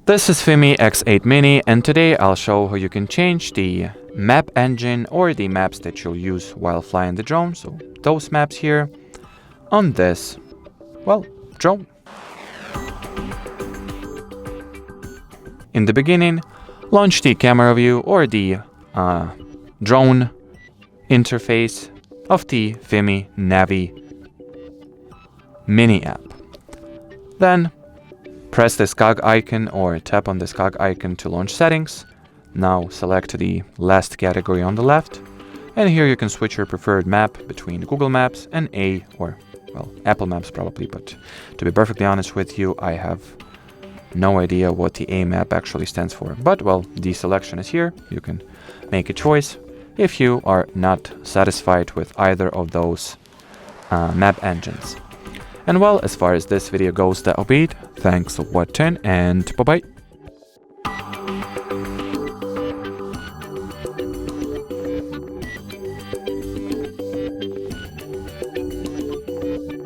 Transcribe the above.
This is FIMI X8 Mini, and today I'll show how you can change the map engine or the maps that you'll use while flying the drone. So those maps here on this, drone. In the beginning, launch the camera view or the drone interface of the FIMI Navi Mini app. Then press this cog icon or tap on this cog icon to launch settings. Now select the last category on the left, and here you can switch your preferred map between Google Maps and Apple Maps probably, but to be perfectly honest with you, I have no idea what the A map actually stands for. But the selection is here. You can make a choice if you are not satisfied with either of those map engines. And as far as this video goes, that'll be it. Thanks for watching, and bye-bye.